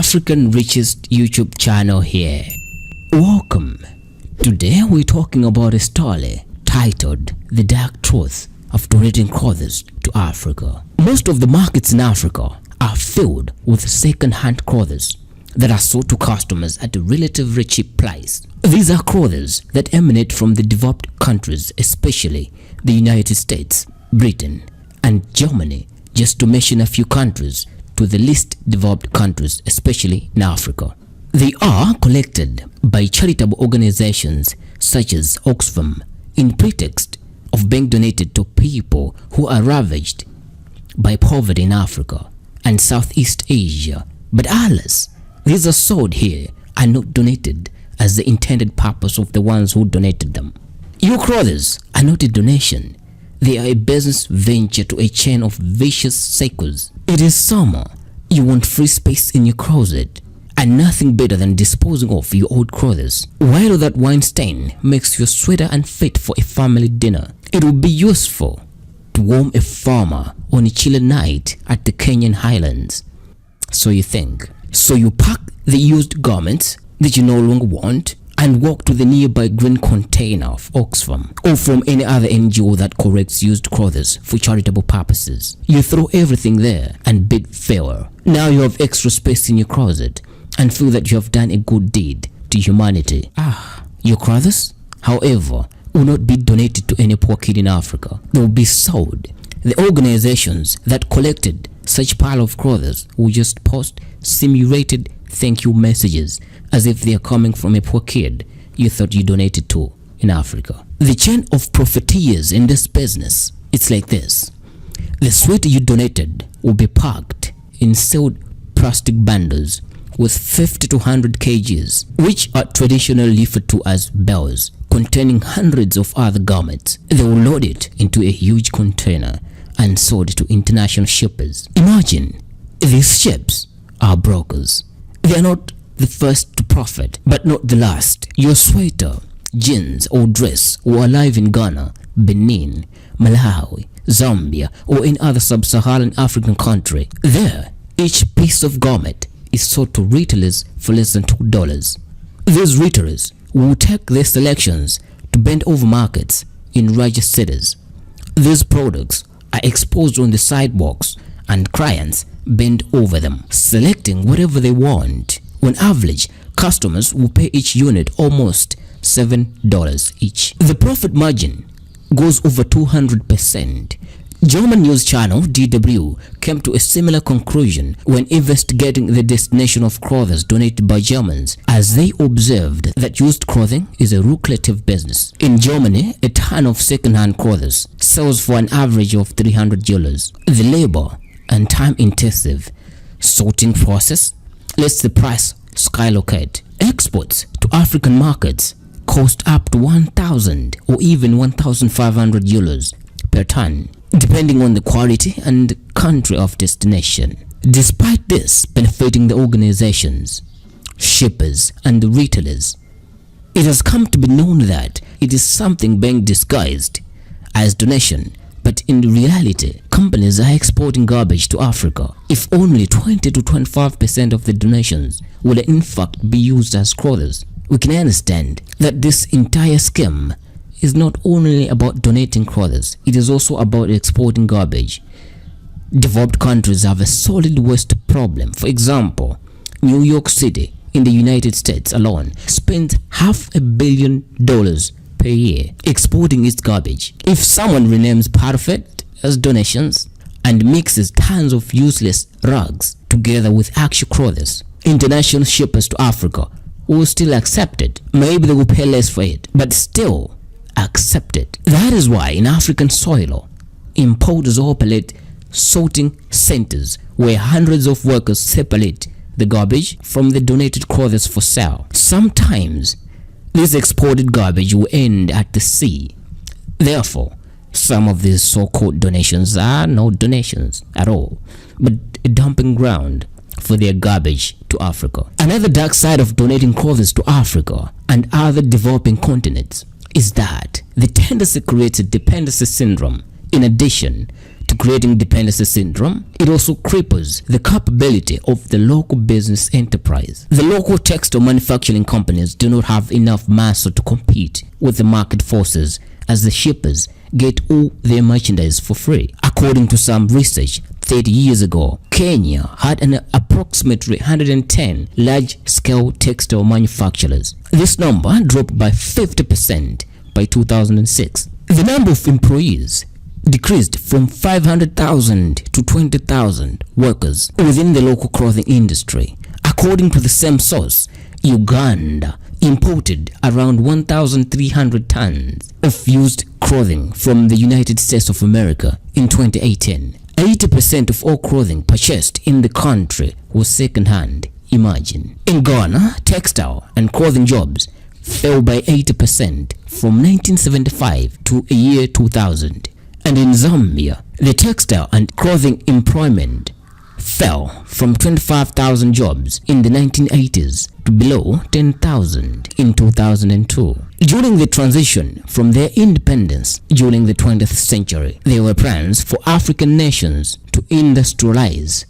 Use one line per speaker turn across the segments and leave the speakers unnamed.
African richest YouTube channel here. Welcome. Today we're talking about a story titled The Dark Truth of Donating Clothes to Africa. Most of the markets in Africa are filled with second-hand clothes that are sold to customers at a relatively cheap price. These are clothes that emanate from the developed countries, especially the United States, Britain, and Germany, just to mention a few countries, to the least developed countries, especially in Africa. They are collected by charitable organizations such as Oxfam in pretext of being donated to people who are ravaged by poverty in Africa and Southeast Asia. But alas, these are sold here and not donated as the intended purpose of the ones who donated them. Your clothes are not a donation. They are a business venture to a chain of vicious cycles. It is summer. You want free space in your closet, and nothing better than disposing of your old clothes. While that wine stain makes you sweater unfit for a family dinner, it will be useful to warm a farmer on a chilly night at the Kenyan highlands. So you think. So you pack the used garments that you no longer want and walk to the nearby green container of Oxfam or from any other NGO that collects used clothes for charitable purposes. You throw everything there and bid farewell. Now you have extra space in your closet and feel that you have done a good deed to humanity. Your clothes, however, will not be donated to any poor kid in Africa. They will be sold. The organizations that collected such pile of clothes will just post simulated thank you messages as if they are coming from a poor kid you thought you donated to in Africa. The chain of profiteers in this business, it's like this. The sweater you donated will be packed in sealed plastic bundles with 50 to 100 kgs, which are traditionally referred to as bales, containing hundreds of other garments. They will load it into a huge container and sold to international shippers. Imagine, these ships are brokers. They are not the first to profit, but not the last. Your sweater, jeans, or dress will arrive in Ghana, Benin, Malawi, Zambia, or in other sub-Saharan African country. There, each piece of garment is sold to retailers for less than $2. These retailers will take their selections to bend over markets in larger cities. These products are exposed on the sidewalks and clients bend over them, selecting whatever they want. On average, customers will pay each unit almost $7 each. The profit margin goes over 200%. German news channel DW came to a similar conclusion when investigating the destination of clothes donated by Germans, as they observed that used clothing is a lucrative business. In Germany, a ton of second-hand clothes sells for an average of €300. The labor and time-intensive sorting process lets the price skyrocket. Exports to African markets cost up to 1,000 or even €1,500 per ton, depending on the quality and country of destination. Despite this benefiting the organizations, shippers, and the retailers, it has come to be known that it is something being disguised as donation, but in reality, companies are exporting garbage to Africa. If only 20 to 25% of the donations will in fact be used as clothes, we can understand that this entire scheme is not only about donating clothes, it is also about exporting garbage. Developed countries have a solid waste problem. For example, New York City in the United States alone spends $500 million per year exporting its garbage. If someone renames part of it as donations and mixes tons of useless rags together with actual clothes, international shippers to Africa will still accept it. Maybe they will pay less for it, but still accept it. That is why in African soil, importers operate sorting centers where hundreds of workers separate the garbage from the donated clothes for sale. Sometimes this exported garbage will end at the sea. Therefore, some of these so-called donations are no donations at all, but a dumping ground for their garbage to Africa. Another dark side of donating clothes to Africa and other developing continents is that the tendency creates a dependency syndrome in addition to to creating dependency syndrome. It also cripples the capability of the local business enterprise. The local textile manufacturing companies do not have enough muscle to compete with the market forces, as the shippers get all their merchandise for free. According to some research, 30 years ago, Kenya had approximately 110 large-scale textile manufacturers. This number dropped by 50% by 2006. The number of employees decreased from 500,000 to 20,000 workers within the local clothing industry. According to the same source, Uganda imported around 1,300 tons of used clothing from the United States of America in 2018. 80% of all clothing purchased in the country was second-hand. Imagine. In Ghana, textile and clothing jobs fell by 80% from 1975 to the year 2000. And in Zambia, the textile and clothing employment fell from 25,000 jobs in the 1980s to below 10,000 in 2002. During the transition from their independence during the 20th century, there were plans for African nations to industrialize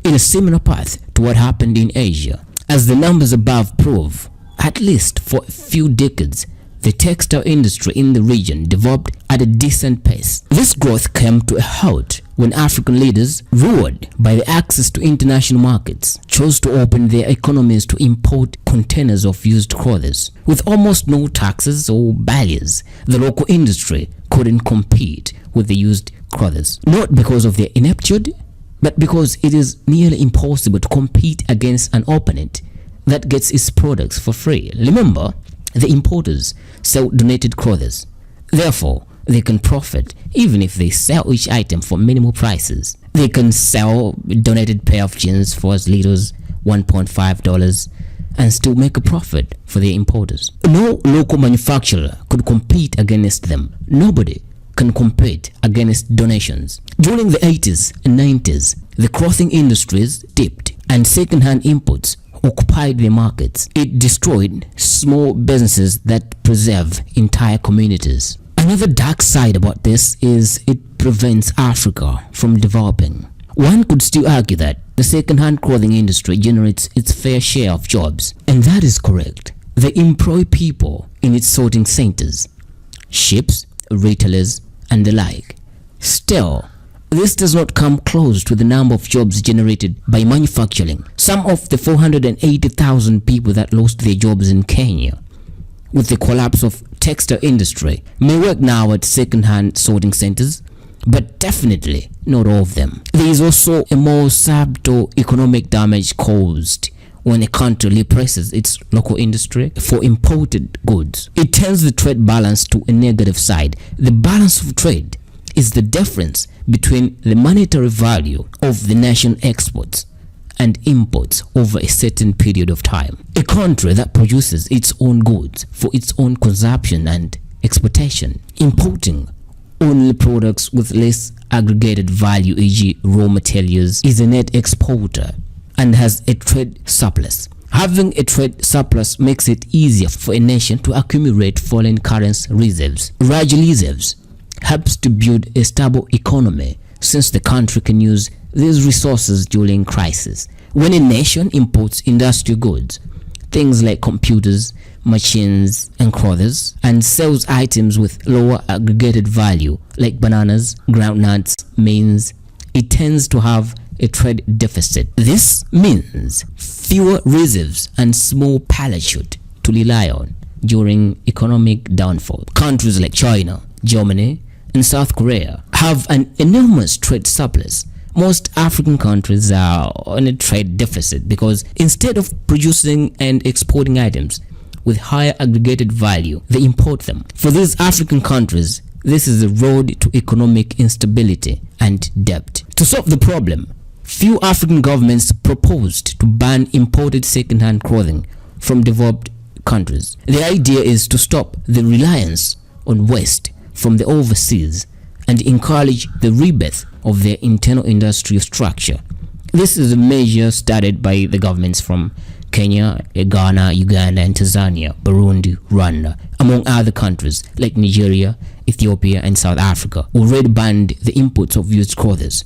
in a similar path to what happened in Asia. As the numbers above prove, at least for a few decades, the textile industry in the region developed at a decent pace. This growth came to a halt when African leaders, lured by the access to international markets, chose to open their economies to import containers of used clothes. With almost no taxes or barriers, the local industry couldn't compete with the used clothes. Not because of their ineptitude, but because it is nearly impossible to compete against an opponent that gets its products for free. Remember, the importers sell donated clothes. Therefore, they can profit even if they sell each item for minimal prices. They can sell a donated pair of jeans for as little as $1.5 and still make a profit for the importers. No local manufacturer could compete against them. Nobody can compete against donations. During the 80s and 90s, the clothing industries dipped and second-hand imports occupied the markets. It destroyed small businesses that preserve entire communities. Another dark side about this is it prevents Africa from developing. One could still argue that the second-hand clothing industry generates its fair share of jobs, and that is correct. They employ people in its sorting centers, ships, retailers, and the like. Still, this does not come close to the number of jobs generated by manufacturing. Some of the 480,000 people that lost their jobs in Kenya with the collapse of textile industry may work now at second-hand sorting centers, but definitely not all of them. There is also a more subtle economic damage caused when a country represses its local industry for imported goods. It turns the trade balance to a negative side. The balance of trade is the difference between the monetary value of the nation exports and imports over a certain period of time. A country that produces its own goods for its own consumption and exportation, importing only products with less aggregated value, e.g. raw materials, is a net exporter and has a trade surplus. Having a trade surplus makes it easier for a nation to accumulate foreign currency reserves. Large reserves helps to build a stable economy, since the country can use these resources during crisis. When a nation imports industrial goods, things like computers, machines, and clothes, and sells items with lower aggregated value like bananas, groundnuts, beans, it tends to have a trade deficit. This means fewer reserves and small parachute to rely on during economic downfall. Countries like China, Germany, and South Korea have an enormous trade surplus. Most African countries are on a trade deficit because instead of producing and exporting items with higher aggregated value, they import them. For these African countries, this is a road to economic instability and debt. To solve the problem, few African governments proposed to ban imported second-hand clothing from developed countries. The idea is to stop the reliance on West from the overseas and encourage the rebirth of their internal industrial structure. This is a measure started by the governments from Kenya, Ghana, Uganda, and Tanzania, Burundi, Rwanda, among other countries like Nigeria, Ethiopia, and South Africa, already banned the imports of used clothes.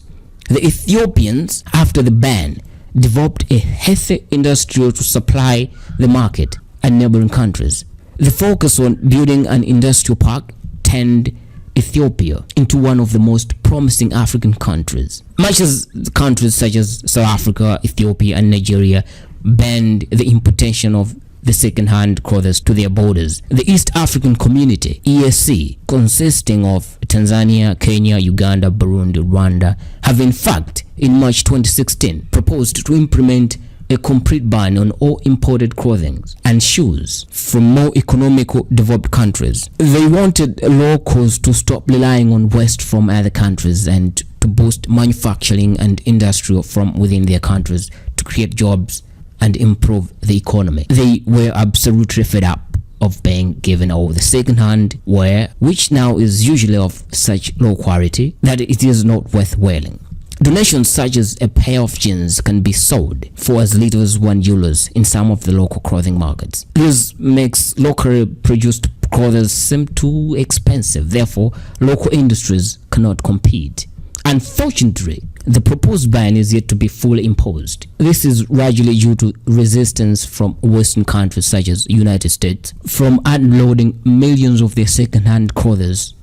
The Ethiopians, after the ban, developed a healthy industry to supply the market and neighboring countries. The focus on building an industrial park turned Ethiopia into one of the most promising African countries. Much as countries such as South Africa, Ethiopia, and Nigeria banned the importation of the second-hand clothes to their borders, the East African Community, EAC, consisting of Tanzania, Kenya, Uganda, Burundi, Rwanda, have in fact, in March 2016, proposed to implement a complete ban on all imported clothing and shoes from more economical developed countries. They wanted locals to stop relying on West from other countries and to boost manufacturing and industry from within their countries to create jobs and improve the economy. They were absolutely fed up of being given all the second-hand wear, which now is usually of such low quality that it is not worth wearing. Donations such as a pair of jeans can be sold for as little as €1 in some of the local clothing markets. This makes locally produced clothes seem too expensive, therefore local industries cannot compete. Unfortunately, the proposed ban is yet to be fully imposed. This is largely due to resistance from Western countries such as United States from unloading millions of their second-hand clothes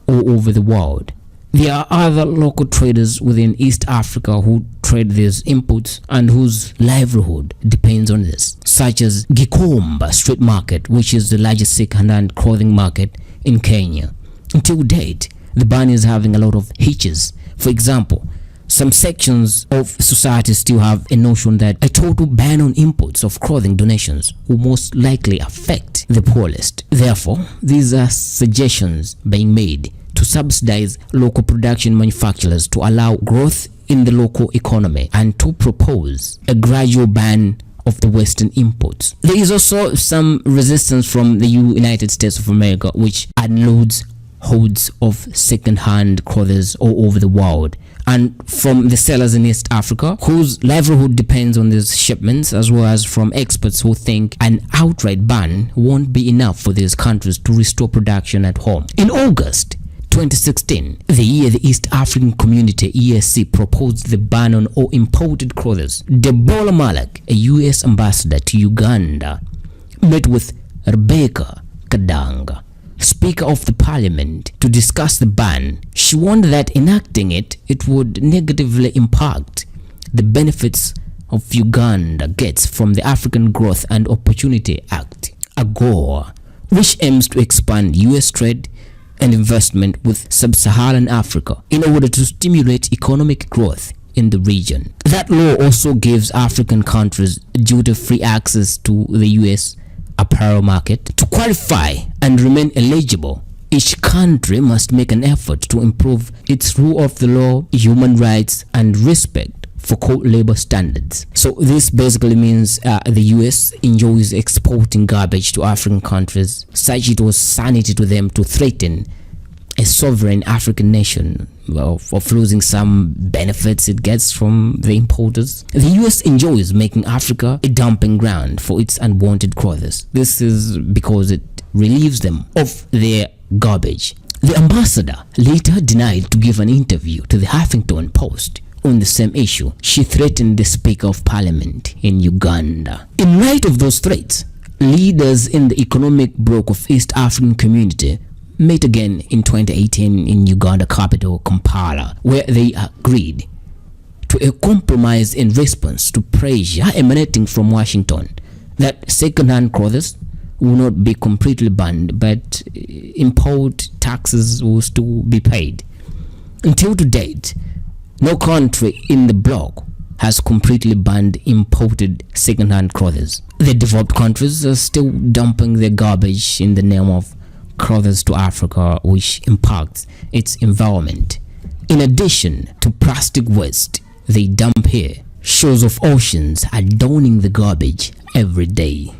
all over the world. There are other local traders within East Africa who trade these inputs and whose livelihood depends on this, such as Gikomba Street Market, which is the largest second-hand clothing market in Kenya. Until date, the ban is having a lot of hitches. For example, some sections of society still have a notion that a total ban on imports of clothing donations will most likely affect the poorest. Therefore, these are suggestions being made to subsidize local production manufacturers to allow growth in the local economy and to propose a gradual ban of the Western imports. There is also some resistance from the United States of America, which unloads hordes of second-hand clothes all over the world, and from the sellers in East Africa whose livelihood depends on these shipments, as well as from experts who think an outright ban won't be enough for these countries to restore production at home. In August 2016, the year the East African Community EAC proposed the ban on all imported clothes, Debola Malak, a US ambassador to Uganda, met with Rebecca Kadanga, Speaker of the Parliament, to discuss the ban. She warned that enacting it would negatively impact the benefits of Uganda gets from the African Growth and Opportunity Act, AGOA, which aims to expand US trade and investment with sub-Saharan Africa in order to stimulate economic growth in the region. That law also gives African countries duty-free access to the US apparel market. To qualify and remain eligible, each country must make an effort to improve its rule of the law, human rights, and respect for labor standards. So this basically means the US enjoys exporting garbage to African countries, such it was sanity to them to threaten a sovereign African nation of losing some benefits it gets from the importers. The US enjoys making Africa a dumping ground for its unwanted clothes. This is because it relieves them of their garbage. The ambassador later denied to give an interview to the Huffington Post on the same issue. She threatened the Speaker of Parliament in Uganda. In light of those threats, leaders in the economic bloc of East African Community met again in 2018 in Uganda capital Kampala, where they agreed to a compromise in response to pressure emanating from Washington that second-hand clothes will not be completely banned, but import taxes will still be paid. Until to date, no country in the bloc has completely banned imported second-hand clothes. The developed countries are still dumping their garbage in the name of clothes to Africa, which impacts its environment. In addition to plastic waste they dump here, shores of oceans are downing the garbage every day.